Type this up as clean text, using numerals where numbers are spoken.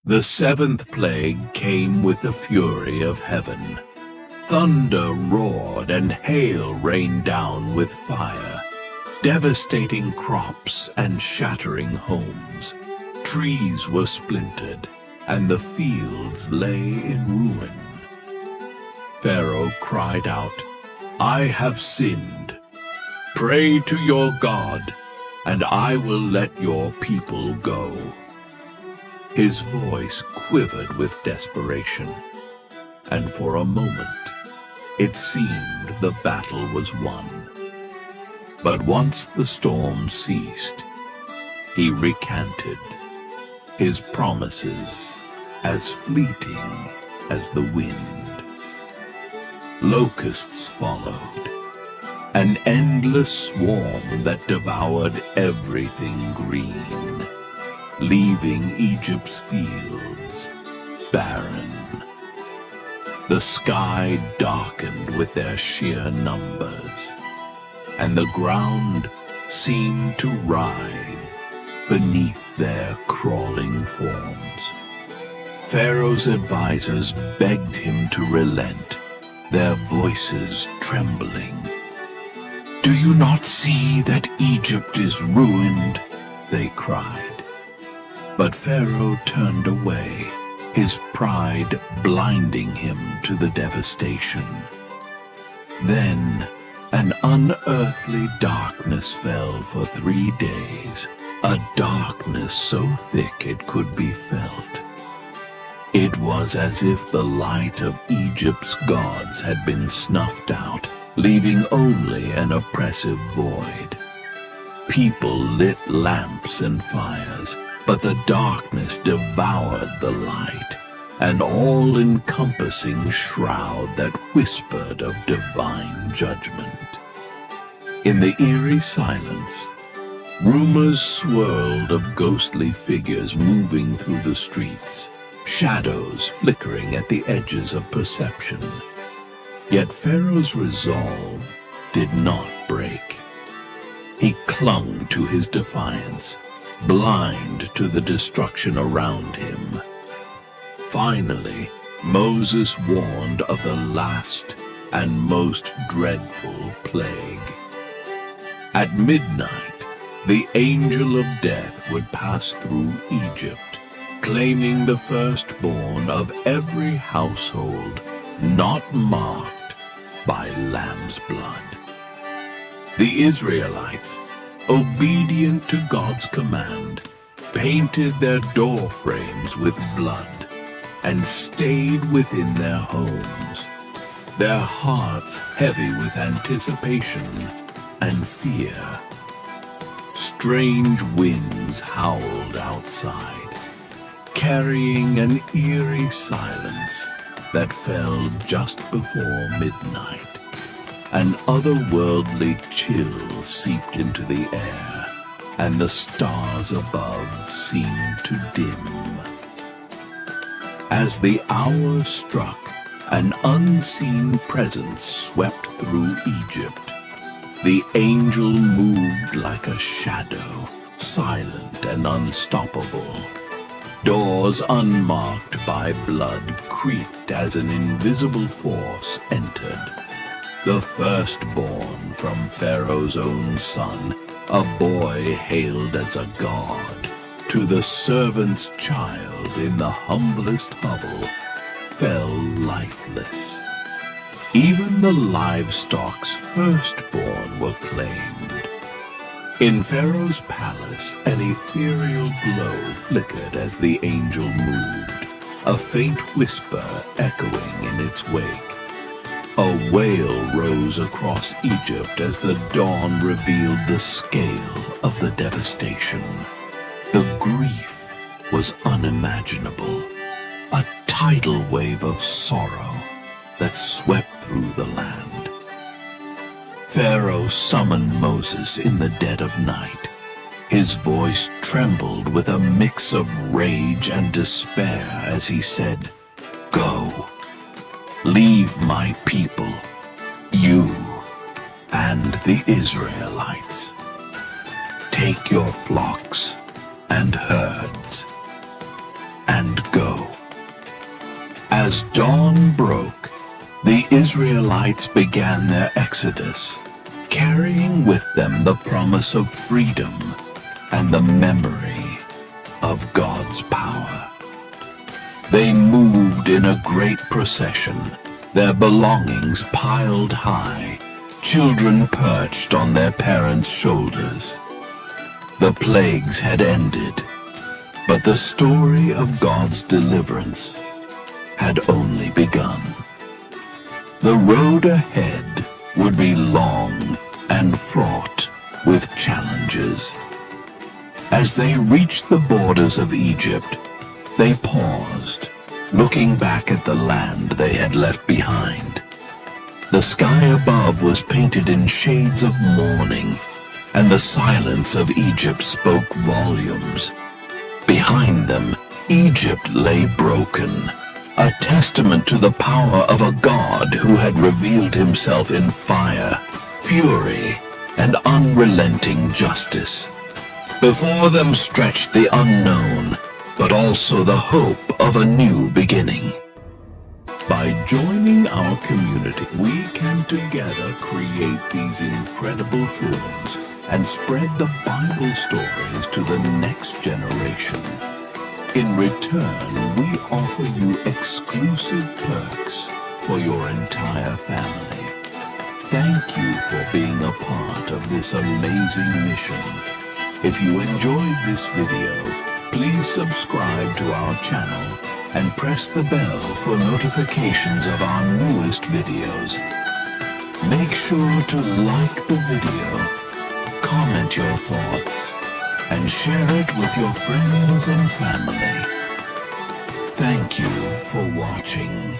The seventh plague came with the fury of heaven. Thunder roared and hail rained down with fire, devastating crops and shattering homes. Trees were splintered, and the fields lay in ruin. Pharaoh cried out, "I have sinned. Pray to your God, and I will let your people go." His voice quivered with desperation, and for a moment it seemed the battle was won. But once the storm ceased, he recanted, his promises as fleeting as the wind. Locusts followed, an endless swarm that devoured everything green, leaving Egypt's fields barren. The sky darkened with their sheer numbers, and the ground seemed to writhe beneath their crawling forms. Pharaoh's advisors begged him to relent, their voices trembling. "Do you not see that Egypt is ruined?" they cried. But Pharaoh turned away, his pride blinding him to the devastation. Then an unearthly darkness fell for 3 days, a darkness so thick it could be felt. It was as if the light of Egypt's gods had been snuffed out, leaving only an oppressive void. People lit lamps and fires, but the darkness devoured the light, an all-encompassing shroud that whispered of divine judgment. In the eerie silence, rumors swirled of ghostly figures moving through the streets, shadows flickering at the edges of perception. Yet Pharaoh's resolve did not break. He clung to his defiance, blind to the destruction around him. Finally, Moses warned of the last and most dreadful plague. At midnight, the angel of death would pass through Egypt, claiming the firstborn of every household not marked by lamb's blood. The Israelites, obedient to God's command, painted their door frames with blood and stayed within their homes, their hearts heavy with anticipation and fear. Strange winds howled outside, carrying an eerie silence that fell just before midnight. An otherworldly chill seeped into the air, and the stars above seemed to dim. As the hour struck, an unseen presence swept through Egypt. The angel moved like a shadow, silent and unstoppable. Doors unmarked by blood creaked as an invisible force entered. The firstborn from Pharaoh's own son, a boy hailed as a god, to the servant's child in the humblest hovel, fell lifeless. Even the livestock's firstborn were claimed. In Pharaoh's palace, an ethereal glow flickered as the angel moved, a faint whisper echoing in its wake. A wail rose across Egypt as the dawn revealed the scale of the devastation. The grief was unimaginable, a tidal wave of sorrow that swept through the land. Pharaoh summoned Moses in the dead of night. His voice trembled with a mix of rage and despair as he said, "Go. Leave my people, you and the Israelites. Take your flocks and herds and go. As dawn broke, the Israelites began their exodus, carrying with them the promise of freedom and the memory of God's power. They moved in a great procession, their belongings piled high, children perched on their parents' shoulders. The plagues had ended, but the story of God's deliverance had only begun. The road ahead would be long and fraught with challenges. As they reached the borders of Egypt, they paused, looking back at the land they had left behind. The sky above was painted in shades of mourning, and the silence of Egypt spoke volumes. Behind them, Egypt lay broken, a testament to the power of a God who had revealed himself in fire, fury, and unrelenting justice. Before them stretched the unknown, but also the hope of a new beginning. By joining our community, we can together create these incredible films and spread the Bible stories to the next generation. In return, we offer you exclusive perks for your entire family. Thank you for being a part of this amazing mission. If you enjoyed this video, please subscribe to our channel and press the bell for notifications of our newest videos. Make sure to like the video, comment your thoughts, and share it with your friends and family. Thank you for watching.